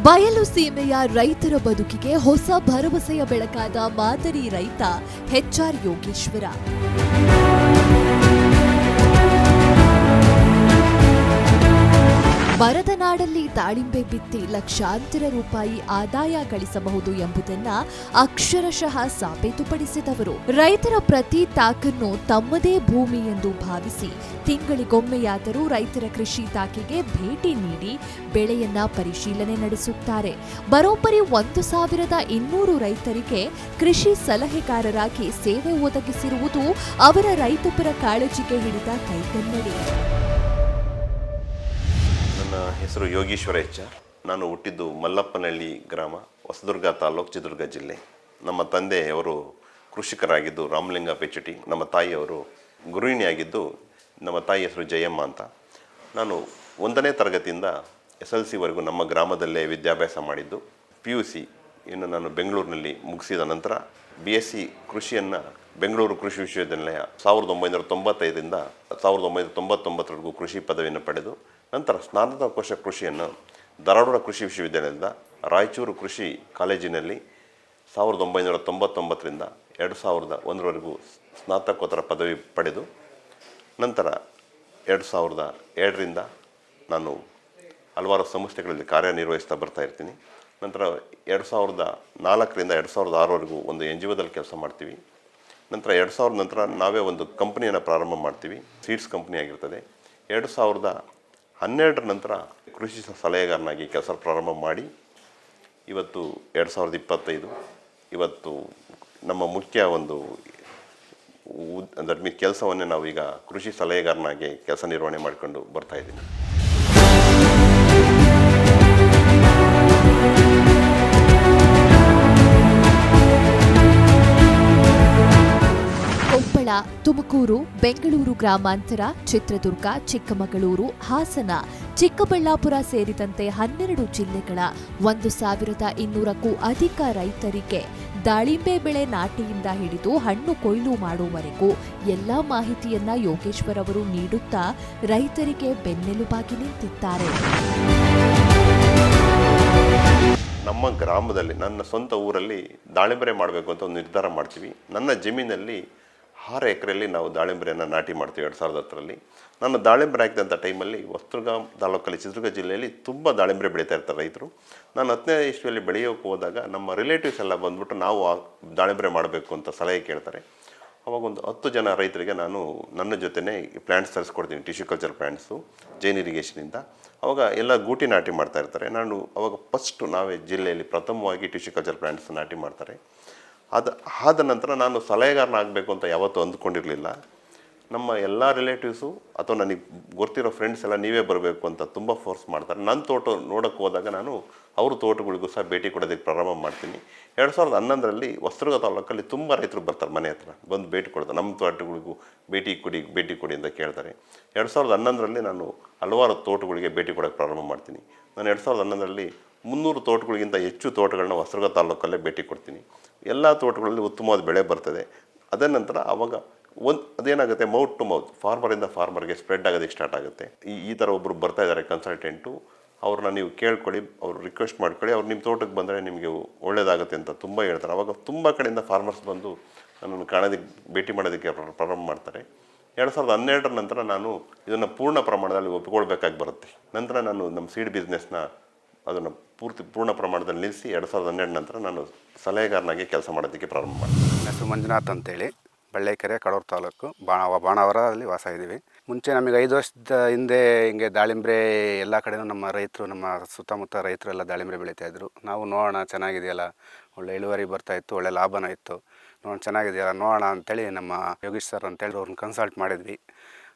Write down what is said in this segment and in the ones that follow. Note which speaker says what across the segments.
Speaker 1: ಬಯಲು ಸೀಮೆಯ ರೈತರ ಬದುಕಿಗೆ ಹೊಸ ಭರವಸೆಯ ಬೆಳಕಾದ ಮಾದರಿ ರೈತ ಎಚ್.ಆರ್. ಯೋಗೇಶ್ವರ. ಬರದ ನಾಡಲ್ಲಿ ದಾಳಿಂಬೆ ಬಿತ್ತಿ ಲಕ್ಷಾಂತರ ರೂಪಾಯಿ ಆದಾಯ ಗಳಿಸಬಹುದು ಎಂಬುದನ್ನ ಅಕ್ಷರಶಃ ಸಾಬೀತುಪಡಿಸಿದವರು. ರೈತರ ಪ್ರತಿ ತಾಕನ್ನು ತಮ್ಮದೇ ಭೂಮಿ ಎಂದು ಭಾವಿಸಿ ತಿಂಗಳಿಗೊಮ್ಮೆಯಾದರೂ ರೈತರ ಕೃಷಿ ತಾಕಿಗೆ ಭೇಟಿ ನೀಡಿ ಬೆಳೆಯನ್ನ ಪರಿಶೀಲನೆ ನಡೆಸುತ್ತಾರೆ. ಬರೋಬ್ಬರಿ 1,200 ರೈತರಿಗೆ ಕೃಷಿ ಸಲಹೆಗಾರರಾಗಿ ಸೇವೆ ಒದಗಿಸಿರುವುದು ಅವರ ರೈತಪರ ಕಾಳಜಿಗೆ ಹಿಡಿದ ಕೈಗನ್ನಡಿ.
Speaker 2: ನನ್ನ ಹೆಸರು ಯೋಗೀಶ್ವರ ಎಚ್.ಆರ್. ನಾನು ಹುಟ್ಟಿದ್ದು ಮಲ್ಲಪ್ಪನಹಳ್ಳಿ ಗ್ರಾಮ, ಹೊಸದುರ್ಗ ತಾಲೂಕು, ಚಿತ್ರದುರ್ಗ ಜಿಲ್ಲೆ. ನಮ್ಮ ತಂದೆಯವರು ಕೃಷಿಕರಾಗಿದ್ದು ರಾಮಲಿಂಗ ಪೆಚ್ಚಟಿ. ನಮ್ಮ ತಾಯಿಯವರು ಗೃಹಿಣಿಯಾಗಿದ್ದು, ನಮ್ಮ ತಾಯಿ ಹೆಸರು ಜಯಮ್ಮ ಅಂತ. ನಾನು 1ನೇ ತರಗತಿಯಿಂದ SLC ನಮ್ಮ ಗ್ರಾಮದಲ್ಲೇ ವಿದ್ಯಾಭ್ಯಾಸ ಮಾಡಿದ್ದು. PUC ಇನ್ನು ನಾನು ಬೆಂಗಳೂರಿನಲ್ಲಿ ಮುಗಿಸಿದ ನಂತರ BSc ಕೃಷಿಯನ್ನು ಬೆಂಗಳೂರು ಕೃಷಿ ವಿಶ್ವವಿದ್ಯಾನಿಲಯ 1995ರಿಂದ 1999ವರೆಗೂ ಕೃಷಿ ಪದವಿಯನ್ನು ಪಡೆದು, ನಂತರ ಸ್ನಾತಕೋಶ ಕೃಷಿಯನ್ನು ಧಾರವಾಡ ಕೃಷಿ ವಿಶ್ವವಿದ್ಯಾಲಯದಿಂದ ರಾಯಚೂರು ಕೃಷಿ ಕಾಲೇಜಿನಲ್ಲಿ 1999ರಿಂದ 2001ವರೆಗೂ ಸ್ನಾತಕೋತ್ತರ ಪದವಿ ಪಡೆದು, ನಂತರ 2002ರಿಂದ ನಾನು ಹಲವಾರು ಸಂಸ್ಥೆಗಳಲ್ಲಿ ಕಾರ್ಯನಿರ್ವಹಿಸ್ತಾ ಬರ್ತಾ ಇರ್ತೀನಿ. ನಂತರ 2004ರಿಂದ 2006ವರೆಗೂ ಒಂದು NGOದಲ್ಲಿ ಕೆಲಸ ಮಾಡ್ತೀವಿ. ನಂತರ 2000 ನಂತರ ನಾವೇ ಒಂದು ಕಂಪ್ನಿಯನ್ನು ಪ್ರಾರಂಭ ಮಾಡ್ತೀವಿ, ಸೀಡ್ಸ್ ಕಂಪ್ನಿ ಆಗಿರ್ತದೆ. 2012 ನಂತರ ಕೃಷಿ ಸಲಹೆಗಾರನಾಗಿ ಕೆಲಸ ಪ್ರಾರಂಭ ಮಾಡಿ ಇವತ್ತು 2025 ಇವತ್ತು ನಮ್ಮ ಮುಖ್ಯ ಒಂದು ಕೆಲಸವನ್ನೇ ನಾವೀಗ ಕೃಷಿ ಸಲಹೆಗಾರನಾಗಿ ಕೆಲಸ ನಿರ್ವಹಣೆ ಮಾಡಿಕೊಂಡು ಬರ್ತಾ ಇದ್ದೀನಿ.
Speaker 1: ಕೊಪ್ಪಳ, ತುಮಕೂರು, ಬೆಂಗಳೂರು ಗ್ರಾಮಾಂತರ, ಚಿತ್ರದುರ್ಗ, ಚಿಕ್ಕಮಗಳೂರು, ಹಾಸನ, ಚಿಕ್ಕಬಳ್ಳಾಪುರ ಸೇರಿದಂತೆ 12 ಜಿಲ್ಲೆಗಳ 1,200ಕ್ಕೂ ಅಧಿಕ ರೈತರಿಗೆ ದಾಳಿಂಬೆ ಬೆಳೆ ನಾಟಿಯಿಂದ ಹಿಡಿದು ಹಣ್ಣು ಕೊಯ್ಲು ಮಾಡುವವರೆಗೂ ಎಲ್ಲಾ ಮಾಹಿತಿಯನ್ನ ಯೋಗೇಶ್ವರ್ ಅವರು ನೀಡುತ್ತಾ ರೈತರಿಗೆ ಬೆನ್ನೆಲುಬಾಗಿ ನಿಂತಿದ್ದಾರೆ.
Speaker 2: ನಮ್ಮ ಗ್ರಾಮದಲ್ಲಿ, ನನ್ನ ಸ್ವಂತ ಊರಲ್ಲಿ ದಾಳಿಂಬೆ ಮಾಡಬೇಕು ಅಂತ ಒಂದು ನಿರ್ಧಾರ ಮಾಡ್ತೀವಿ. ನನ್ನ ಜಮೀನಲ್ಲಿ 6 ಎಕರೆಯಲ್ಲಿ ನಾವು ದಾಳಿಂಬೆಯನ್ನು ನಾಟಿ ಮಾಡ್ತೀವಿ. 2010ರಲ್ಲಿ ನಾನು ದಾಳಿಂಬೆ ಹಾಕಿದಂಥ ಟೈಮಲ್ಲಿ ಹೊಸದುರ್ಗ ತಾಲೂಕಲ್ಲಿ, ಚಿತ್ರದುರ್ಗ ಜಿಲ್ಲೆಯಲ್ಲಿ ತುಂಬ ದಾಳಿಂಬೆ ಬೆಳೀತಾ ಇರ್ತಾರೆ ರೈತರು. ನಾನು 10ನೇ ಇಸ್ವಿಯಲ್ಲಿ ಬೆಳೆಯೋಕೆ ಹೋದಾಗ ನಮ್ಮ ರಿಲೇಟಿವ್ಸ್ ಎಲ್ಲ ಬಂದ್ಬಿಟ್ಟು ನಾವು ದಾಳಿಂಬೆ ಮಾಡಬೇಕು ಅಂತ ಸಲಹೆ ಕೇಳ್ತಾರೆ. ಅವಾಗ ಒಂದು 10 ಜನ ರೈತರಿಗೆ ನಾನು ನನ್ನ ಜೊತೆನೇ ಪ್ಲ್ಯಾಂಟ್ಸ್ ತರಿಸ್ಕೊಡ್ತೀನಿ, ಟಿಶ್ಯೂ ಕಲ್ಚರ್ ಪ್ಲ್ಯಾಂಟ್ಸು, ಜೈನ್ ಇರಿಗೇಷನಿಂದ. ಅವಾಗ ಎಲ್ಲ ಗೂಟಿ ನಾಟಿ ಮಾಡ್ತಾ ಇರ್ತಾರೆ. ನಾನು ಅವಾಗ ಫಸ್ಟು ನಾವೇ ಜಿಲ್ಲೆಯಲ್ಲಿ ಪ್ರಥಮವಾಗಿ ಟಿಶ್ಯೂ ಕಲ್ಚರ್ ಪ್ಲ್ಯಾಂಟ್ಸ್ ನಾಟಿ ಮಾಡ್ತಾರೆ. ಆದ ನಂತರ ನಾನು ಸಲಹೆಗಾರನಾಗಬೇಕು ಅಂತ ಯಾವತ್ತೂ ಅಂದ್ಕೊಂಡಿರಲಿಲ್ಲ. ನಮ್ಮ ಎಲ್ಲ ರಿಲೇಟಿವ್ಸು ಅಥವಾ ನನಗೆ ಗೊತ್ತಿರೋ ಫ್ರೆಂಡ್ಸ್ ಎಲ್ಲ ನೀವೇ ಬರಬೇಕು ಅಂತ ತುಂಬ ಫೋರ್ಸ್ ಮಾಡ್ತಾರೆ. ನನ್ನ ತೋಟ ನೋಡೋಕ್ಕೆ ಹೋದಾಗ ನಾನು ಅವ್ರ ತೋಟಗಳಿಗೂ ಸಹ ಭೇಟಿ ಕೊಡೋದಕ್ಕೆ ಪ್ರಾರಂಭ ಮಾಡ್ತೀನಿ. 2011ರಲ್ಲಿ ಹೊಸದುರ್ಗ ತಾಲೂಕಲ್ಲಿ ತುಂಬ ರೈತರು ಬರ್ತಾರೆ, ಮನೆ ಹತ್ರ ಬಂದು ಭೇಟಿ ಕೊಡ್ತಾರೆ. ನಮ್ಮ ತೋಟಗಳಿಗೂ ಭೇಟಿ ಕೊಡಿ ಅಂತ ಕೇಳ್ತಾರೆ. 2011ರಲ್ಲಿ ನಾನು ಹಲವಾರು ತೋಟಗಳಿಗೆ ಭೇಟಿ ಕೊಡೋಕ್ಕೆ ಪ್ರಾರಂಭ ಮಾಡ್ತೀನಿ. ನಾನು 2011ರಲ್ಲಿ 300 ತೋಟಗಳಿಗಿಂತ ಹೆಚ್ಚು ತೋಟಗಳನ್ನ ಹೊಸದುರ್ಗ ತಾಲೂಕಲ್ಲೇ ಭೇಟಿ ಕೊಡ್ತೀನಿ. ಎಲ್ಲ ತೋಟಗಳಲ್ಲಿ ಉತ್ತಮವಾದ ಬೆಳೆ ಬರ್ತದೆ. ಅದೇ ನಂತರ ಅವಾಗ ಅದೇನಾಗುತ್ತೆ, ಮೌತ್ ಟು ಮೌತ್, ಫಾರ್ಮರಿಂದ ಫಾರ್ಮರ್ಗೆ ಸ್ಪ್ರೆಡ್ ಆಗೋದಕ್ಕೆ ಸ್ಟಾರ್ಟ್ ಆಗುತ್ತೆ. ಈ ಥರ ಒಬ್ಬರು ಬರ್ತಾ ಇದ್ದಾರೆ ಕನ್ಸಲ್ಟೆಂಟು, ಅವ್ರನ್ನ ನೀವು ಕೇಳ್ಕೊಳ್ಳಿ, ಅವ್ರು ರಿಕ್ವೆಸ್ಟ್ ಮಾಡ್ಕೊಳ್ಳಿ, ಅವ್ರು ನಿಮ್ಮ ತೋಟಕ್ಕೆ ಬಂದರೆ ನಿಮಗೆ ಒಳ್ಳೆಯದಾಗುತ್ತೆ ಅಂತ ತುಂಬ ಹೇಳ್ತಾರೆ. ಅವಾಗ ತುಂಬ ಕಡೆಯಿಂದ ಫಾರ್ಮರ್ಸ್ ಬಂದು ನನ್ನನ್ನು ಭೇಟಿ ಮಾಡೋದಕ್ಕೆ ಪ್ರಾರಂಭ ಮಾಡ್ತಾರೆ. 2012 ನಂತರ ನಾನು ಇದನ್ನು ಪೂರ್ಣ ಪ್ರಮಾಣದಲ್ಲಿ ಒಪ್ಪಿಕೊಳ್ಬೇಕಾಗಿ ಬರುತ್ತೆ. ನಂತರ ನಾನು ನಮ್ಮ ಸೀಡ್ ಬಿಸ್ನೆಸ್ನ ಅದನ್ನು ಪೂರ್ಣ ಪ್ರಮಾಣದಲ್ಲಿ ನಿಲ್ಲಿಸಿ 2012 ನಂತರ ನಾನು ಸಲಹೆಗಾರನಾಗಿ ಕೆಲಸ ಮಾಡೋದಕ್ಕೆ ಪ್ರಾರಂಭ ಮಾಡಿದೆ.
Speaker 3: ಹೆಸರು ಮಂಜುನಾಥ್ ಅಂತೇಳಿ, ಬಳ್ಳೇಕೆರೆ, ಕಡೂರು ತಾಲೂಕು, ಬಾಣಾವರದಲ್ಲಿ ವಾಸ ಇದ್ದೀವಿ. ಮುಂಚೆ ನಮಗೆ 5 ವರ್ಷದ ಹಿಂದೆ ಹಿಂಗೆ ದಾಳಿಂಬೆ ಎಲ್ಲ ಕಡೆಯೂ ನಮ್ಮ ರೈತರು, ನಮ್ಮ ಸುತ್ತಮುತ್ತ ರೈತರೆಲ್ಲ ದಾಳಿಂಬೆ ಬೆಳೀತಾಯಿದ್ರು. ನಾವು ನೋಡೋಣ, ಚೆನ್ನಾಗಿದೆಯಲ್ಲ, ಒಳ್ಳೆ ಇಳುವರಿ ಬರ್ತಾಯಿತ್ತು, ಒಳ್ಳೆ ಲಾಭನ ಇತ್ತು, ಚೆನ್ನಾಗಿದೆಯಲ್ಲ ನೋಡೋಣ ಅಂತೇಳಿ ನಮ್ಮ ಯೋಗೀಶ್ ಸರ್ ಅಂತೇಳಿ ಅವ್ರನ್ನ ಕನ್ಸಲ್ಟ್ ಮಾಡಿದ್ವಿ.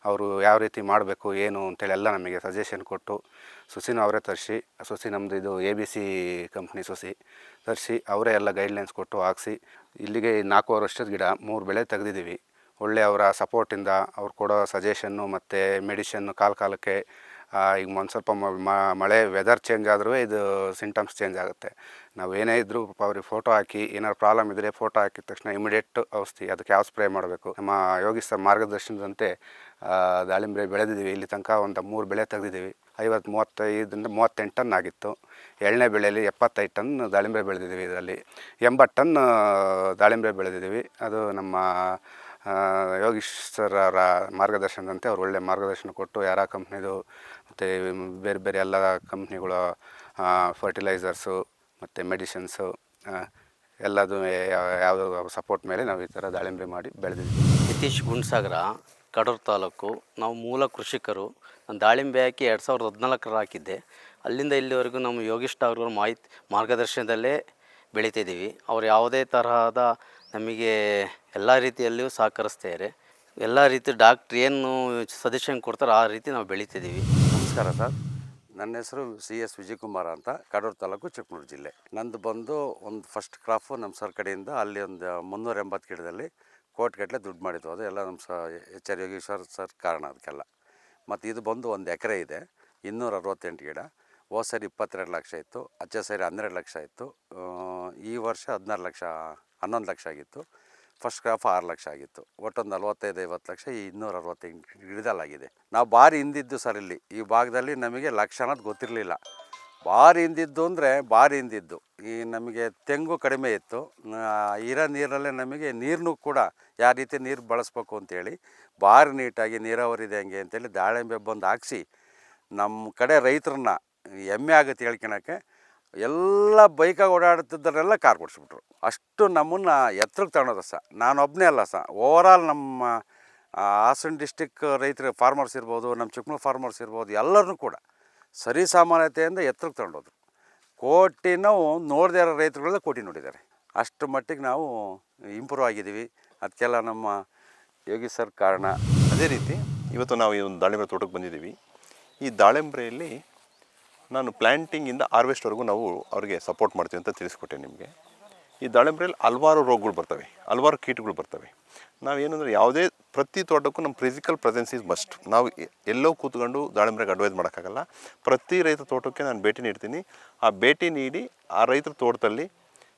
Speaker 3: ಅವರು ಯಾವ ರೀತಿ ಮಾಡಬೇಕು ಏನು ಅಂತೇಳಿ ಎಲ್ಲ ನಮಗೆ ಸಜೆಷನ್ ಕೊಟ್ಟು, ಸೊಸಿನೂ ಅವರೇ ತರಿಸಿ, ಸೊಸಿ ನಮ್ಮದು ಇದು ABC ಕಂಪ್ನಿ ಸೊಸಿ ತರಿಸಿ, ಅವರೇ ಎಲ್ಲ ಗೈಡ್ಲೈನ್ಸ್ ಕೊಟ್ಟು ಹಾಕ್ಸಿ ಇಲ್ಲಿಗೆ 4 ವರ್ಷದ ಗಿಡ 3 ಬೆಳೆ ತೆಗೆದಿದ್ದೀವಿ. ಒಳ್ಳೆ ಅವರ ಸಪೋರ್ಟಿಂದ ಅವ್ರು ಕೊಡೋ ಸಜೆಷನ್ನು ಮತ್ತು ಮೆಡಿಷನ್ನು ಕಾಲಕ್ಕೆ ಈಗ ಒಂದು ಸ್ವಲ್ಪ ಮಳೆ ವೆದರ್ ಚೇಂಜ್ ಆದರೂ ಇದು ಸಿಂಟಮ್ಸ್ ಚೇಂಜ್ ಆಗುತ್ತೆ. ನಾವು ಏನೇ ಇದ್ದರೂ ಅವ್ರಿಗೆ ಫೋಟೋ ಹಾಕಿ ಏನಾದ್ರು ಪ್ರಾಬ್ಲಮ್ ಇದ್ದರೆ ಫೋಟೋ ಹಾಕಿದ ತಕ್ಷಣ ಇಮಿಡಿಯೇಟ್ ಔಷಧಿ ಅದಕ್ಕೆ ಯಾವ ಸ್ಪ್ರೇ ಮಾಡಬೇಕು ನಮ್ಮ ಯೋಗಿ ಸರ್ ಮಾರ್ಗದರ್ಶನದಂತೆ ದಾಳಿಂಬೆ ಬೆಳೆದಿದ್ದೀವಿ. ಇಲ್ಲಿ ತನಕ ಒಂದು 3 ಬೆಳೆ ತೆಗೆದಿದ್ದೀವಿ. 35 ಟನ್ ಆಗಿತ್ತು. 2ನೇ ಬೆಳೆಯಲ್ಲಿ 75 ಟನ್ ದಾಳಿಂಬೆ ಬೆಳೆದಿದ್ದೀವಿ. ಇದರಲ್ಲಿ 80 ಟನ್ ದಾಳಿಂಬೆ ಬೆಳೆದಿದ್ದೀವಿ. ಅದು ನಮ್ಮ ಯೋಗೀಶ್ ಸರ್ ಅವರ ಮಾರ್ಗದರ್ಶನದಂತೆ ಅವ್ರು ಒಳ್ಳೆ ಮಾರ್ಗದರ್ಶನ ಕೊಟ್ಟು ಯಾರ ಕಂಪ್ನಿದು ಮತ್ತು ಬೇರೆ ಬೇರೆ ಎಲ್ಲ ಕಂಪ್ನಿಗಳ ಫರ್ಟಿಲೈಸರ್ಸು ಮತ್ತು ಮೆಡಿಸಿನ್ಸು ಎಲ್ಲದು ಯಾವುದೋ ಸಪೋರ್ಟ್ ಮೇಲೆ ನಾವು ಈ ಥರ ದಾಳಿಂಬೆ ಮಾಡಿ ಬೆಳೆದಿದ್ದೀವಿ.
Speaker 4: ನಿತೀಶ್ ಗುಂಡ್ಸಾಗರ, ಕಡೂರು ತಾಲೂಕು. ನಾವು ಮೂಲ ಕೃಷಿಕರು. ನಾನು ದಾಳಿಂಬೆ ಹಾಕಿ 2014 ಹಾಕಿದ್ದೆ. ಅಲ್ಲಿಂದ ಇಲ್ಲಿವರೆಗೂ ನಮ್ಮ ಯೋಗೀಶ್ ಅವ್ರ ಮಾರ್ಗದರ್ಶನದಲ್ಲೇ ಬೆಳೀತಿದ್ದೀವಿ. ಅವ್ರು ಯಾವುದೇ ತರಹದ ನಮಗೆ ಎಲ್ಲ ರೀತಿಯಲ್ಲಿಯೂ ಸಹಕರಿಸ್ತಾರೆ. ಎಲ್ಲ ರೀತಿ ಡಾಕ್ಟ್ರ್ ಏನು ಸಜೆಷನ್ ಕೊಡ್ತಾರೆ ಆ ರೀತಿ ನಾವು ಬೆಳೀತಿದ್ದೀವಿ.
Speaker 5: ನಮಸ್ಕಾರ ಸರ್, ನನ್ನ ಹೆಸರು CS ವಿಜಯಕುಮಾರ್ ಅಂತ, ಕಡೂರು ತಾಲೂಕು, ಚಿಕ್ಕಮಗಳೂರು ಜಿಲ್ಲೆ. ನಂದು ಬಂದು ಒಂದು ಫಸ್ಟ್ ಕ್ರಾಫು ನಮ್ಮ ಸರ್ ಕಡೆಯಿಂದ ಅಲ್ಲಿ ಒಂದು 380 ಗಿಡದಲ್ಲಿ ಕೋಟಿಗಟ್ಟಲೆ ದುಡ್ಡು ಮಾಡಿದ್ದು. ಅದು ಎಲ್ಲ ನಮ್ಮ HR ಯೋಗೀಶ್ವರ್ ಸರ್ ಕಾರಣ ಅದಕ್ಕೆಲ್ಲ. ಮತ್ತು ಇದು ಬಂದು 1 ಎಕರೆ ಇದೆ, 268 ಗಿಡ. ಹೋದ ಸರಿ 22 ಲಕ್ಷ ಇತ್ತು, ಅಚ್ಚ ಸರಿ 12 ಲಕ್ಷ ಇತ್ತು. ಈ ವರ್ಷ 11 ಲಕ್ಷ ಆಗಿತ್ತು. ಫಸ್ಟ್ ಕ್ರಾಫ್ 6 ಲಕ್ಷ ಆಗಿತ್ತು. ಒಟ್ಟೊಂದು 45-50 ಲಕ್ಷ ಈ 268 ಗಿಡದಲ್ಲಾಗಿದೆ. ನಾವು ಭಾರಿ ಹಿಂದಿದ್ದು ಸರ್ ಇಲ್ಲಿ ಈ ಭಾಗದಲ್ಲಿ ನಮಗೆ ಲಕ್ಷ ಅನ್ನೋದು ಗೊತ್ತಿರಲಿಲ್ಲ. ಭಾರಿ ಹಿಂದಿದ್ದು ಅಂದರೆ ಭಾರಿ ಹಿಂದಿದ್ದು. ಈ ನಮಗೆ ತೆಂಗು ಕಡಿಮೆ ಇತ್ತು. ಇರೋ ನೀರಲ್ಲೇ ನಮಗೆ ನೀರನ್ನು ಕೂಡ ಯಾವ ರೀತಿ ನೀರು ಬಳಸ್ಬೇಕು ಅಂತೇಳಿ ಭಾರಿ ನೀಟಾಗಿ ನೀರಾವರಿ ಇದೆ ಹಂಗೆ ಅಂತೇಳಿ ದಾಳಿಂಬೆ ಬಂದು ಹಾಕ್ಸಿ ನಮ್ಮ ಕಡೆ ರೈತರನ್ನ ಹೆಮ್ಮೆ ಆಗುತ್ತೆ ಹೇಳ್ಕೊಳಕ್ಕೆ. ಎಲ್ಲ ಬೈಕಾಗಿ ಓಡಾಡ್ತಿದ್ದರೆಲ್ಲ ಕಾರ್ ಕೊಡಿಸ್ಬಿಟ್ರು. ಅಷ್ಟು ನಮ್ಮನ್ನು ಎತ್ತರಕ್ಕೆ ತಗೊಳೋದು ಸಹ. ನಾನೊಬ್ಬನೇ ಅಲ್ಲ ಸಹ, ಓವರಾಲ್ ನಮ್ಮ ಹಾಸನ ಡಿಸ್ಟಿಕ್ ರೈತರು ಫಾರ್ಮರ್ಸ್ ಇರ್ಬೋದು, ನಮ್ಮ ಚಿಕ್ಕಮಗಳೂರು ಫಾರ್ಮರ್ಸ್ ಇರ್ಬೋದು, ಎಲ್ಲರನ್ನೂ ಕೂಡ ಸರಿ ಸಾಮಾನ್ಯತೆಯಿಂದ ಎತ್ತರಕ್ಕೆ ತಗೊಂಡೋದ್ರು. ಕೋಟಿ ನಾವು ನೋಡದೇ ಇರೋ ರೈತರುಗಳೆಲ್ಲ ಕೋಟಿ ನೋಡಿದ್ದಾರೆ. ಅಷ್ಟು ಮಟ್ಟಿಗೆ ನಾವು ಇಂಪ್ರೂವ್ ಆಗಿದ್ದೀವಿ. ಅದಕ್ಕೆಲ್ಲ ನಮ್ಮ ಯೋಗಿ ಸರ್ ಕಾರಣ.
Speaker 2: ಅದೇ ರೀತಿ ಇವತ್ತು ನಾವು ಈ ಒಂದು ದಾಳಿಂಬೆ ತೋಟಕ್ಕೆ ಬಂದಿದ್ದೀವಿ. ಈ ದಾಳಿಂಬೆಯಲ್ಲಿ ನಾನು ಪ್ಲ್ಯಾಂಟಿಂಗಿಂದ ಹಾರ್ವೆಸ್ಟ್ವರೆಗೂ ನಾವು ಅವ್ರಿಗೆ ಸಪೋರ್ಟ್ ಮಾಡ್ತೀವಿ ಅಂತ ತಿಳಿಸ್ಕೊಟ್ಟೆ ನಿಮಗೆ. ಈ ದಾಳಿಂಬೆಯಲ್ಲಿ ಹಲವಾರು ರೋಗಗಳು ಬರ್ತವೆ, ಹಲವಾರು ಕೀಟಗಳು ಬರ್ತವೆ. ನಾವೇನಂದರೆ ಯಾವುದೇ ಪ್ರತಿ ತೋಟಕ್ಕೂ ನಮ್ಮ ಫಿಸಿಕಲ್ ಪ್ರೆಸೆನ್ಸ್ ಈಸ್ ಮಸ್ಟ್. ನಾವು ಎಲ್ಲೋ ಕೂತ್ಕೊಂಡು ದಾಳಿಂಬೆಗೆ ಅಡ್ವೈಸ್ ಮಾಡೋಕ್ಕಾಗಲ್ಲ. ಪ್ರತಿ ರೈತ ತೋಟಕ್ಕೆ ನಾನು ಭೇಟಿ ನೀಡ್ತೀನಿ. ಆ ಭೇಟಿ ನೀಡಿ ಆ ರೈತರ ತೋಟದಲ್ಲಿ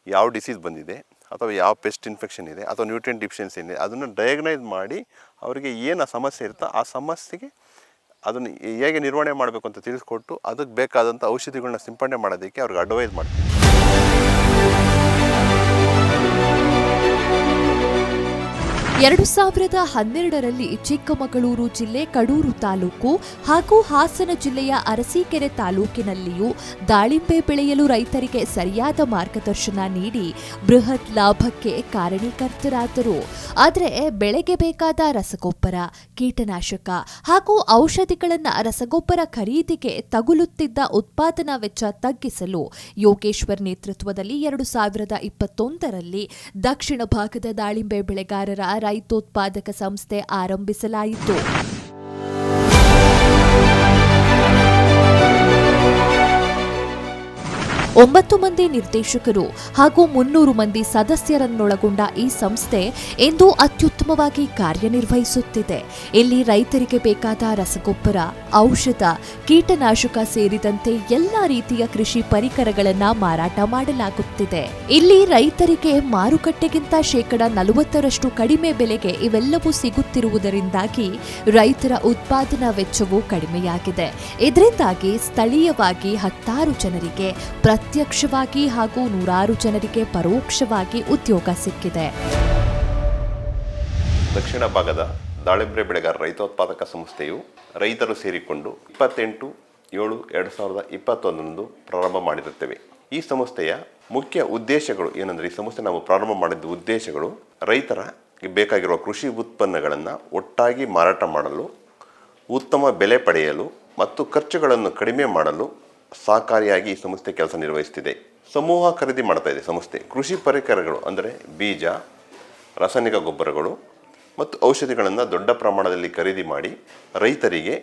Speaker 2: ಯಾವ ಡಿಸೀಸ್ ಬಂದಿದೆ ಅಥವಾ ಯಾವ ಪೆಸ್ಟ್ ಇನ್ಫೆಕ್ಷನ್ ಇದೆ ಅಥವಾ ನ್ಯೂಟ್ರಿಯೆಂಟ್ ಡಿಫಿಷಿಯನ್ಸಿ ಇದೆ ಅದನ್ನು ಡಯಾಗ್ನೈಸ್ ಮಾಡಿ ಅವರಿಗೆ ಏನು ಸಮಸ್ಯೆ ಇರುತ್ತೋ ಆ ಸಮಸ್ಯೆಗೆ ಅದನ್ನು ಹೇಗೆ ನಿರ್ವಹಣೆ ಮಾಡಬೇಕು ಅಂತ ತಿಳಿಸ್ಕೊಟ್ಟು ಅದಕ್ಕೆ ಬೇಕಾದಂಥ ಔಷಧಿಗಳನ್ನ ಸಿಂಪಡಣೆ ಮಾಡೋದಕ್ಕೆ ಅವ್ರಿಗೆ ಅಡ್ವೈಸ್ ಮಾಡ್ತೀವಿ.
Speaker 1: 2012ರಲ್ಲಿ ಚಿಕ್ಕಮಗಳೂರು ಜಿಲ್ಲೆ ಕಡೂರು ತಾಲೂಕು ಹಾಗೂ ಹಾಸನ ಜಿಲ್ಲೆಯ ಅರಸೀಕೆರೆ ತಾಲೂಕಿನಲ್ಲಿಯೂ ದಾಳಿಂಬೆ ಬೆಳೆಯಲು ರೈತರಿಗೆ ಸರಿಯಾದ ಮಾರ್ಗದರ್ಶನ ನೀಡಿ ಬೃಹತ್ ಲಾಭಕ್ಕೆ ಕಾರಣೀಕರ್ತರಾದರು. ಆದರೆ ಬೆಳೆಗೆ ಬೇಕಾದ ರಸಗೊಬ್ಬರ, ಕೀಟನಾಶಕ ಹಾಗೂ ಔಷಧಿಗಳನ್ನು ರಸಗೊಬ್ಬರ ಖರೀದಿಗೆ ತಗುಲುತ್ತಿದ್ದ ಉತ್ಪಾದನಾ ವೆಚ್ಚ ತಗ್ಗಿಸಲು ಯೋಗೇಶ್ವರ್ ನೇತೃತ್ವದಲ್ಲಿ 2021ರಲ್ಲಿ ದಕ್ಷಿಣ ಭಾಗದ ದಾಳಿಂಬೆ ಬೆಳೆಗಾರರ ರೈತೋತ್ಪಾದಕ ಸಂಸ್ಥೆ ಆರಂಭಿಸಲಾಯಿತು. 9 ಮಂದಿ ನಿರ್ದೇಶಕರು ಹಾಗೂ 300 ಮಂದಿ ಸದಸ್ಯರನ್ನೊಳಗೊಂಡ ಈ ಸಂಸ್ಥೆ ಇಂದು ಅತ್ಯುತ್ತಮವಾಗಿ ಕಾರ್ಯನಿರ್ವಹಿಸುತ್ತಿದೆ. ಇಲ್ಲಿ ರೈತರಿಗೆ ಬೇಕಾದ ರಸಗೊಬ್ಬರ, ಔಷಧ, ಕೀಟನಾಶಕ ಸೇರಿದಂತೆ ಎಲ್ಲಾ ರೀತಿಯ ಕೃಷಿ ಪರಿಕರಗಳನ್ನು ಮಾರಾಟ ಮಾಡಲಾಗುತ್ತಿದೆ. ಇಲ್ಲಿ ರೈತರಿಗೆ ಮಾರುಕಟ್ಟೆಗಿಂತ 40% ಕಡಿಮೆ ಬೆಲೆಗೆ ಇವೆಲ್ಲವೂ ಸಿಗುತ್ತಿರುವುದರಿಂದಾಗಿ ರೈತರ ಉತ್ಪಾದನಾ ವೆಚ್ಚವೂ ಕಡಿಮೆಯಾಗಿದೆ. ಇದರಿಂದಾಗಿ ಸ್ಥಳೀಯವಾಗಿ 10 ಜನರಿಗೆ ಪ್ರತ್ಯಕ್ಷವಾಗಿ ಹಾಗೂ 100 ಜನರಿಗೆ ಪರೋಕ್ಷವಾಗಿ ಉದ್ಯೋಗ ಸಿಕ್ಕಿದೆ.
Speaker 2: ದಕ್ಷಿಣ ಭಾಗದ ದಾಳಿಂಬೆ ಬೆಳೆಗಾರ ರೈತೋತ್ಪಾದಕ ಸಂಸ್ಥೆಯು ರೈತರು ಸೇರಿಕೊಂಡು 28/7/2021 ಪ್ರಾರಂಭ ಮಾಡಿರುತ್ತೇವೆ. ಈ ಸಂಸ್ಥೆಯ ಮುಖ್ಯ ಉದ್ದೇಶಗಳು ಏನಂದರೆ, ಈ ಸಂಸ್ಥೆ ನಾವು ಪ್ರಾರಂಭ ಮಾಡಿದ ಉದ್ದೇಶಗಳು ರೈತರಿಗೆ ಬೇಕಾಗಿರುವ ಕೃಷಿ ಉತ್ಪನ್ನಗಳನ್ನು ಒಟ್ಟಾಗಿ ಮಾರಾಟ ಮಾಡಲು, ಉತ್ತಮ ಬೆಲೆ ಪಡೆಯಲು ಮತ್ತು ಖರ್ಚುಗಳನ್ನು ಕಡಿಮೆ ಮಾಡಲು ಸಹಕಾರಿಯಾಗಿ ಈ ಸಂಸ್ಥೆ ಕೆಲಸ ನಿರ್ವಹಿಸುತ್ತಿದೆ. ಸಮೂಹ ಖರೀದಿ ಮಾಡ್ತಾ ಇದೆ ಸಂಸ್ಥೆ. ಕೃಷಿ ಪರಿಕರಗಳು ಅಂದರೆ ಬೀಜ, ರಾಸಾಯನಿಕ ಗೊಬ್ಬರಗಳು ಮತ್ತು ಔಷಧಿಗಳನ್ನು ದೊಡ್ಡ ಪ್ರಮಾಣದಲ್ಲಿ ಖರೀದಿ ಮಾಡಿ ರೈತರಿಗೆ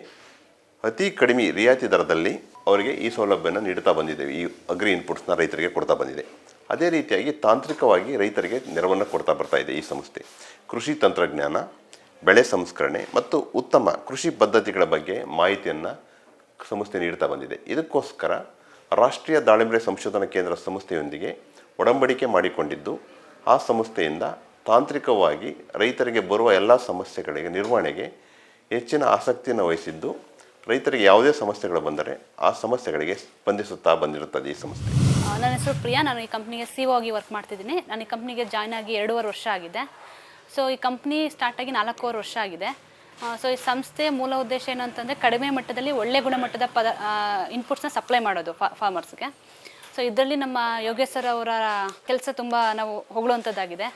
Speaker 2: ಅತಿ ಕಡಿಮೆ ರಿಯಾಯಿತಿ ದರದಲ್ಲಿ ಅವರಿಗೆ ಈ ಸೌಲಭ್ಯನ ನೀಡುತ್ತಾ ಬಂದಿದ್ದೇವೆ. ಈ ಅಗ್ರಿ ಇನ್ಪುಟ್ಸ್ನ ರೈತರಿಗೆ ಕೊಡ್ತಾ ಬಂದಿದೆ. ಅದೇ ರೀತಿಯಾಗಿ ತಾಂತ್ರಿಕವಾಗಿ ರೈತರಿಗೆ ನೆರವನ್ನು ಕೊಡ್ತಾ ಬರ್ತಾ ಇದೆ ಈ ಸಂಸ್ಥೆ. ಕೃಷಿ ತಂತ್ರಜ್ಞಾನ, ಬೆಳೆ ಸಂಸ್ಕರಣೆ ಮತ್ತು ಉತ್ತಮ ಕೃಷಿ ಪದ್ಧತಿಗಳ ಬಗ್ಗೆ ಮಾಹಿತಿಯನ್ನು ಸಂಸ್ಥೆ ನೀಡ್ತಾ ಬಂದಿದೆ. ಇದಕ್ಕೋಸ್ಕರ ರಾಷ್ಟ್ರೀಯ ದಾಳಿಂಬೆ ಸಂಶೋಧನಾ ಕೇಂದ್ರ ಸಂಸ್ಥೆಯೊಂದಿಗೆ ಒಡಂಬಡಿಕೆ ಮಾಡಿಕೊಂಡಿದ್ದು, ಆ ಸಂಸ್ಥೆಯಿಂದ ತಾಂತ್ರಿಕವಾಗಿ ರೈತರಿಗೆ ಬರುವ ಎಲ್ಲ ಸಮಸ್ಯೆಗಳಿಗೆ ನಿರ್ವಹಣೆಗೆ ಹೆಚ್ಚಿನ ಆಸಕ್ತಿಯನ್ನು ವಹಿಸಿದ್ದು, ರೈತರಿಗೆ ಯಾವುದೇ ಸಮಸ್ಯೆಗಳು ಬಂದರೆ ಆ ಸಮಸ್ಯೆಗಳಿಗೆ ಸ್ಪಂದಿಸುತ್ತಾ ಬಂದಿರುತ್ತದೆ ಈ ಸಂಸ್ಥೆ.
Speaker 6: ನನ್ನ ಹೆಸರು ಪ್ರಿಯಾ. ನಾನು ಈ ಕಂಪ್ನಿಗೆ CEO ಆಗಿ ವರ್ಕ್ ಮಾಡ್ತಿದ್ದೀನಿ. ನಾನು ಈ ಕಂಪ್ನಿಗೆ ಜಾಯ್ನ್ ಆಗಿ 2.5 ವರ್ಷ ಆಗಿದೆ. ಸೊ ಈ ಕಂಪ್ನಿ ಸ್ಟಾರ್ಟ್ ಆಗಿ 4.5 ವರ್ಷ ಆಗಿದೆ. ಸೊ ಈ ಸಂಸ್ಥೆಯ ಮೂಲ ಉದ್ದೇಶ ಏನು ಅಂತಂದರೆ ಕಡಿಮೆ ಮಟ್ಟದಲ್ಲಿ ಒಳ್ಳೆ ಗುಣಮಟ್ಟದ ಇನ್ಪುಟ್ಸ್ನ ಸಪ್ಲೈ ಮಾಡೋದು ಫಾರ್ಮರ್ಸ್ಗೆ. ಸೊ ಇದರಲ್ಲಿ ನಮ್ಮ ಯೋಗೇಶ್ ಸರ್ ಅವರ ಕೆಲಸ ತುಂಬ ನಾವು ಹೊಗಳುವಂಥದ್ದಾಗಿದೆ.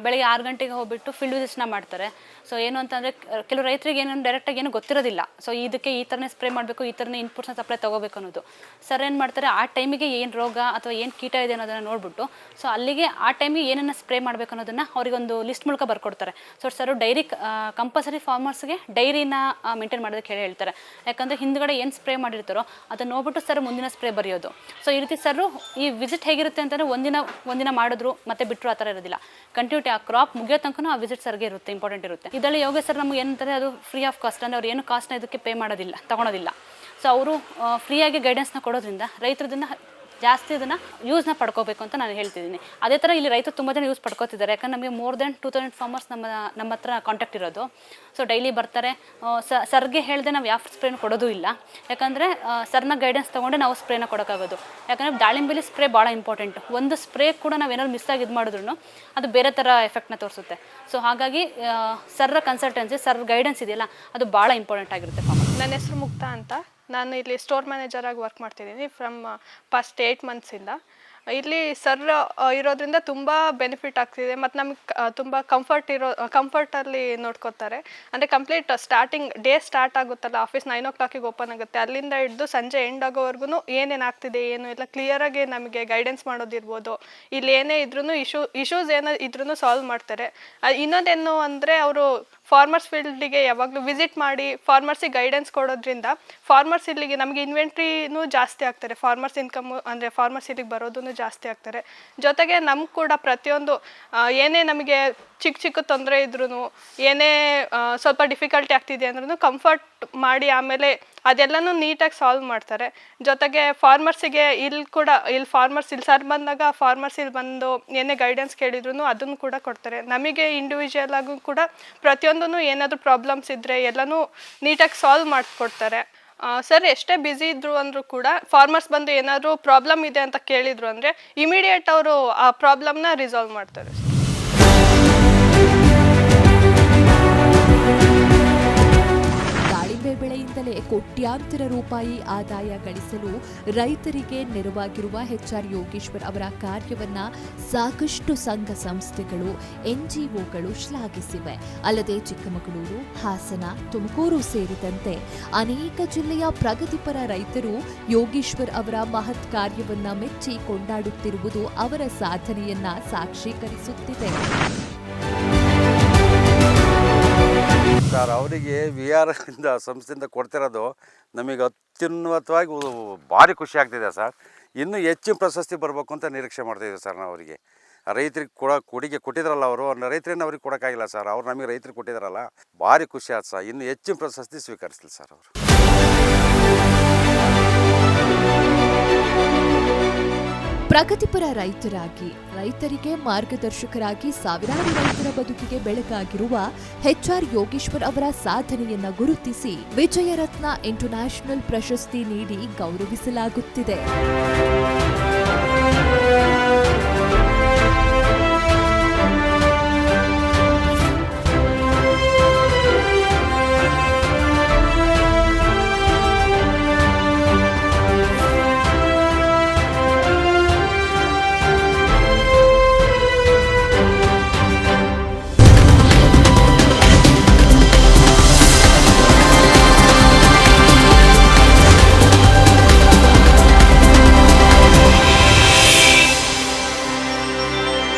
Speaker 6: ಬೆಳಗ್ಗೆ 6 ಗಂಟೆಗೆ ಹೋಗ್ಬಿಟ್ಟು ಫೀಲ್ಡ್ ವಿಸಿಟ್ಸ್ನ ಮಾಡ್ತಾರೆ. ಸೊ ಏನು ಅಂತಂದರೆ ಕೆಲವು ರೈತರಿಗೆ ಏನು ಡೈರೆಕ್ಟಾಗಿ ಏನು ಗೊತ್ತಿರೋದಿಲ್ಲ. ಸೊ ಇದಕ್ಕೆ ಈ ಥರನೇ ಸ್ಪ್ರೇ ಮಾಡಬೇಕು, ಈ ಥರನೇ ಇನ್ಪುಟ್ಸ್ನ ಸಪ್ಲೈ ತೊಗೋಬೇಕು ಅನ್ನೋದು. ಸರ್ ಏನು ಮಾಡ್ತಾರೆ, ಆ ಟೈಮಿಗೆ ಏನು ರೋಗ ಅಥವಾ ಏನು ಕೀಟ ಇದೆ ಅನ್ನೋದನ್ನು ನೋಡಿಬಿಟ್ಟು ಸೊ ಅಲ್ಲಿಗೆ ಆ ಟೈಮಿಗೆ ಏನನ್ನು ಸ್ಪ್ರೇ ಮಾಡಬೇಕು ಅನ್ನೋದನ್ನು ಅವರಿಗೊಂದು ಲಿಸ್ಟ್ ಮೂಲಕ ಬರ್ಕೊಡ್ತಾರೆ. ಸೊ ಸರ್ ಡೈರಿ ಕಂಪಲ್ಸರಿ ಫಾರ್ಮರ್ಸ್ಗೆ ಡೈರಿನ ಮೇಂಟೈನ್ ಮಾಡೋದಕ್ಕೆ ಹೇಳ್ತಾರೆ. ಯಾಕಂದರೆ ಹಿಂದ್ಗಡೆ ಏನು ಸ್ಪ್ರೇ ಮಾಡಿರ್ತಾರೋ ಅದನ್ನು ನೋಡ್ಬಿಟ್ಟು ಸರ್ ಮುಂದಿನ ಸ್ಪ್ರೇ ಬರೆಯೋದು. ಸೊ ಈ ರೀತಿ ಸರ್ ಈ ವಿಸಿಟ್ ಹೇಗಿರುತ್ತೆ ಅಂತಂದರೆ ಒಂದಿನ ಮಾಡಿದ್ರು ಮತ್ತೆ ಬಿಟ್ಟರು ಆ ಥರ ಇರೋದಿಲ್ಲ. ಕಂಟಿನ್ಯೂಟಿ ಆ ಕ್ರಾಪ್ ಮುಗಿಯೋ ತನಕ ಆ ವಿಸಿಟ್ ಸರ್ಗೆ ಇರುತ್ತೆ, ಇಂಪಾರ್ಟೆಂಟ್ ಇರುತ್ತೆ. ಇದರಲ್ಲಿ ಯೋಗೇಶ್ ಸರ್ ನಮ್ಗೆ ಏನಂತಾರೆ, ಅದು ಫ್ರೀ ಆಫ್ ಕಾಸ್ಟ್, ಅಂದರೆ ಅವ್ರು ಏನು ಕಾಸ್ಟ್ನ ಇದಕ್ಕೆ ಪೇ ಮಾಡೋದಿಲ್ಲ, ತೊಗೊಳೋದಿಲ್ಲ. ಸೊ ಅವರು ಫ್ರೀಯಾಗಿ ಗೈಡೆನ್ಸ್ನ ಕೊಡೋದ್ರಿಂದ ರೈತರದನ್ನು ಜಾಸ್ತಿ ಇದನ್ನು ಯೂಸ್ನ ಪಡ್ಕೋಬೇಕು ಅಂತ ನಾನು ಹೇಳ್ತಿದ್ದೀನಿ. ಅದೇ ಥರ ಇಲ್ಲಿ ರೈತರು ತುಂಬ ಜನ ಯೂಸ್ ಪಡ್ಕೋತಿದ್ದಾರೆ. ಯಾಕಂದ್ರೆ ನಮಗೆ ಮೋರ್ ದೆನ್ 2000 ಫಾರ್ಮರ್ಸ್ ನಮ್ಮ ಹತ್ರ ಕಾಂಟ್ಯಾಕ್ಟ್ ಇರೋದು. ಸೊ ಡೈಲಿ ಬರ್ತಾರೆ. ಸರ್ಗೆ ಹೇಳಿದೆ ನಾವು ಯಾವ ಸ್ಪ್ರೇನ ಕೊಡೋದು ಇಲ್ಲ. ಯಾಕಂದರೆ ಸರ್ನ ಗೈಡೆನ್ಸ್ ತೊಗೊಂಡೆ ನಾವು ಸ್ಪ್ರೇನ ಕೊಡೋಕ್ಕಾಗೋದು. ಯಾಕಂದರೆ ದಾಳಿಂಬೆಲಿ ಸ್ಪ್ರೇ ಭಾಳ ಇಂಪಾರ್ಟೆಂಟ್. ಒಂದು ಸ್ಪ್ರೇ ಕೂಡ ನಾವು ಏನಾದ್ರು ಮಿಸ್ ಆಗಿ ಇದು ಮಾಡಿದ್ರು ಅದು ಬೇರೆ ಥರ ಎಫೆಕ್ಟ್ನ ತೋರಿಸುತ್ತೆ. ಸೊ ಹಾಗಾಗಿ ಸರ್ರ ಕನ್ಸಲ್ಟೆನ್ಸಿ, ಸರ್ ಗೈಡೆನ್ಸ್ ಇದೆಯಲ್ಲ, ಅದು ಭಾಳ ಇಂಪಾರ್ಟೆಂಟ್ ಆಗಿರುತ್ತೆ ಫಾರ್ಮರ್.
Speaker 7: ನನ್ನ ಹೆಸರು ಮುಕ್ತಾ ಅಂತ. ನಾನು ಇಲ್ಲಿ ಸ್ಟೋರ್ ಮ್ಯಾನೇಜರಾಗಿ ವರ್ಕ್ ಮಾಡ್ತಿದ್ದೀನಿ ಫ್ರಮ್ ಪಾಸ್ಟ್ 8 ಮಂತ್ಸಿಂದ. ಇಲ್ಲಿ ಸರ್ ಇರೋದ್ರಿಂದ ತುಂಬ ಬೆನಿಫಿಟ್ ಆಗ್ತಿದೆ ಮತ್ತು ನಮಗೆ ತುಂಬ ಕಂಫರ್ಟಲ್ಲಿ ನೋಡ್ಕೋತಾರೆ. ಅಂದರೆ ಕಂಪ್ಲೀಟ್ ಡೇ ಸ್ಟಾರ್ಟ್ ಆಗುತ್ತಲ್ಲ, ಆಫೀಸ್ 9 o'clock ಓಪನ್ ಆಗುತ್ತೆ, ಅಲ್ಲಿಂದ ಹಿಡಿದು ಸಂಜೆ ಎಂಡ್ ಆಗೋವರೆಗೂ ಏನೇನು ಆಗ್ತಿದೆ ಏನು ಎಲ್ಲ ಕ್ಲಿಯರಾಗಿ ನಮಗೆ ಗೈಡೆನ್ಸ್ ಮಾಡೋದಿರ್ಬೋದು. ಇಲ್ಲಿ ಏನೇ ಇದ್ರೂ ಇಶ್ಯೂಸ್ ಏನೋ ಇದ್ರೂ ಸಾಲ್ವ್ ಮಾಡ್ತಾರೆ. ಇನ್ನೊಂದೇನು ಅಂದರೆ ಅವರು ಫಾರ್ಮರ್ಸ್ ಫೀಲ್ಡಿಗೆ ಯಾವಾಗಲೂ ವಿಸಿಟ್ ಮಾಡಿ ಫಾರ್ಮರ್ಸಿಗೆ ಗೈಡೆನ್ಸ್ ಕೊಡೋದ್ರಿಂದ ಫಾರ್ಮರ್ಸ್ ಇಲ್ಲಿಗೆ ನಮಗೆ ಇನ್ವೆಂಟ್ರಿನೂ ಜಾಸ್ತಿ ಆಗ್ತಾರೆ. ಫಾರ್ಮರ್ಸ್ ಇನ್ಕಮ್ ಅಂದರೆ ಫಾರ್ಮರ್ಸ್ ಇಲ್ಲಿಗೆ ಬರೋದೂ ಜಾಸ್ತಿ ಆಗ್ತಾರೆ. ಜೊತೆಗೆ ನಮ್ಗೆ ಕೂಡ ಪ್ರತಿಯೊಂದು ಏನೇ ನಮಗೆ ಚಿಕ್ಕ ತೊಂದರೆ ಇದ್ರೂ, ಏನೇ ಸ್ವಲ್ಪ ಡಿಫಿಕಲ್ಟಿ ಆಗ್ತಿದೆ ಅಂದ್ರೂ ಕಂಫರ್ಟ್ ಮಾಡಿ ಆಮೇಲೆ ಅದೆಲ್ಲನೂ ನೀಟಾಗಿ ಸಾಲ್ವ್ ಮಾಡ್ತಾರೆ. ಜೊತೆಗೆ ಫಾರ್ಮರ್ಸಿಗೆ ಇಲ್ಲಿ ಸರ್ ಬಂದಾಗ ಫಾರ್ಮರ್ಸ್ ಇಲ್ಲಿ ಬಂದು ಏನೇ ಗೈಡೆನ್ಸ್ ಕೇಳಿದ್ರು ಅದನ್ನು ಕೂಡ ಕೊಡ್ತಾರೆ. ನಮಗೆ ಇಂಡಿವಿಜುವಲ್ ಆಗೂ ಕೂಡ ಪ್ರತಿಯೊಂದೂ ಏನಾದರೂ ಪ್ರಾಬ್ಲಮ್ಸ್ ಇದ್ದರೆ ಎಲ್ಲನೂ ನೀಟಾಗಿ ಸಾಲ್ವ್ ಮಾಡಿಕೊಡ್ತಾರೆ. ಸರ್ ಎಷ್ಟೇ ಬ್ಯುಸಿ ಇದ್ರು ಅಂದರೂ ಕೂಡ ಫಾರ್ಮರ್ಸ್ ಬಂದು ಏನಾದರೂ ಪ್ರಾಬ್ಲಮ್ ಇದೆ ಅಂತ ಕೇಳಿದ್ರು ಅಂದರೆ ಇಮಿಡಿಯೇಟ್ ಅವರು ಆ ಪ್ರಾಬ್ಲಮ್ನ ರಿಸಾಲ್ವ್ ಮಾಡ್ತಾರೆ.
Speaker 1: ದಾಳಿಂಬೆ ಬೆಳೆಯಿಂದಲೇ ಕೋಟ್ಯಾಂತರ ರೂಪಾಯಿ ಆದಾಯ ಗಳಿಸಲು ರೈತರಿಗೆ ನೆರವಾಗಿರುವ HR ಯೋಗೇಶ್ವರ್ ಅವರ ಕಾರ್ಯವನ್ನ ಸಾಕಷ್ಟು ಸಂಘ ಸಂಸ್ಥೆಗಳು, NGOಗಳು ಶ್ಲಾಘಿಸಿವೆ. ಅಲ್ಲದೆ ಚಿಕ್ಕಮಗಳೂರು, ಹಾಸನ, ತುಮಕೂರು ಸೇರಿದಂತೆ ಅನೇಕ ಜಿಲ್ಲೆಯ ಪ್ರಗತಿಪರ ರೈತರು ಯೋಗೇಶ್ವರ್ ಅವರ ಮಹತ್ ಕಾರ್ಯವನ್ನ ಮೆಚ್ಚಿ ಕೊಂಡಾಡುತ್ತಿರುವುದು ಅವರ ಸಾಧನೆಯನ್ನ ಸಾಕ್ಷೀಕರಿಸುತ್ತಿದೆ.
Speaker 5: ಸರ್ ಅವರಿಗೆ VR ಇಂದ ಸಂಸ್ಥೆಯಿಂದ ಕೊಡ್ತಿರೋದು ನಮಗೆ ಅತ್ಯುನ್ನತವಾಗಿ ಭಾರಿ ಖುಷಿ ಆಗ್ತಿದೆ ಸರ್. ಇನ್ನೂ ಹೆಚ್ಚಿನ ಪ್ರಶಸ್ತಿ ಬರಬೇಕು ಅಂತ ನಿರೀಕ್ಷೆ ಮಾಡ್ತಾಯಿದ್ದೀವಿ ಸರ್. ನಾವು ಅವರಿಗೆ ರೈತರಿಗೆ ಕೊಡುಗೆ ಕೊಟ್ಟಿದ್ರಲ್ಲ, ಅವರು ರೈತರನ್ನ ಅವ್ರಿಗೆ ಕೊಡೋಕ್ಕಾಗಿಲ್ಲ ಸರ್, ಅವ್ರು ನಮಗೆ ರೈತರಿಗೆ ಕೊಟ್ಟಿದ್ದಾರಲ್ಲ, ಭಾರಿ ಖುಷಿ ಆಯ್ತು ಸರ್. ಇನ್ನೂ ಹೆಚ್ಚಿನ ಪ್ರಶಸ್ತಿ ಸ್ವೀಕರಿಸಲಿ ಸರ್ ಅವರು.
Speaker 1: ಪ್ರಗತಿಪರ ರೈತರಿಗೆ ಮಾರ್ಗದರ್ಶಕರಾಗಿ ಸಾವಿರಾರು ರೈತರ ಬದುಕಿಗೆ ಬೆಳಕಾಗಿರುವ HR ಯೋಗೇಶ್ವರ್ ಅವರ ಸಾಧನೆಯನ್ನ ಗುರುತಿಸಿ ವಿಜಯರತ್ನ ಇಂಟರ್ನ್ಯಾಷನಲ್ ಪ್ರಶಸ್ತಿ ನೀಡಿ ಗೌರವಿಸಲಾಗುತ್ತಿದೆ.